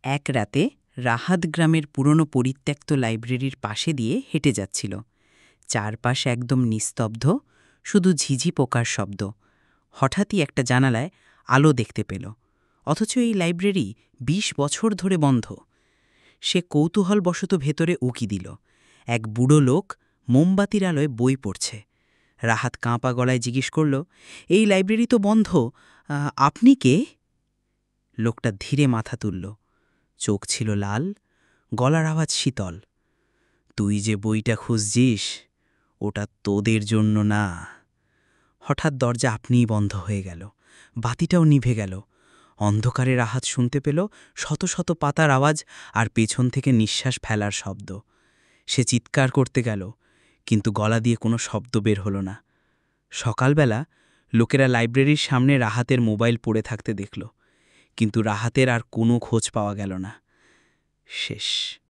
এক রাতে রাহাত গ্রামের পুরনো পরিত্যক্ত লাইব্রেরির পাশে দিয়ে হেঁটে যাচ্ছিল। চারপাশ একদম নিস্তব্ধ, শুধু ঝিঝি পোকার শব্দ। হঠাৎই একটা জানালায় আলো দেখতে পেল, অথচ এই লাইব্রেরি ২০ বছর ধরে বন্ধ। সে কৌতূহলবশত ভেতরে উকি দিল। এক বুড়ো লোক মোমবাতির আলোয় বই পড়ছে। রাহাত কাঁপা গলায় জিজ্ঞেস করল, এই লাইব্রেরি তো বন্ধ, আপনি কে? লোকটা ধীরে মাথা তুলল। চোখ ছিল লাল, গলার আওয়াজ শীতল। তুই যে বইটা খুঁজছিস, ওটা তোদের জন্য না। হঠাৎ দরজা আপনিই বন্ধ হয়ে গেল, বাতিটাও নিভে গেল। অন্ধকারে রাহাত শুনতে পেল শত শত পাতার আওয়াজ আর পেছন থেকে নিঃশ্বাস ফেলার শব্দ। সে চিৎকার করতে গেল, কিন্তু গলা দিয়ে কোনো শব্দ বের হলো না। সকালবেলা লোকেরা লাইব্রেরির সামনে রাহাতের মোবাইল পড়ে থাকতে দেখল, কিন্তু রাহাতের আর কোনো খোঁজ পাওয়া গেল না। শেষ।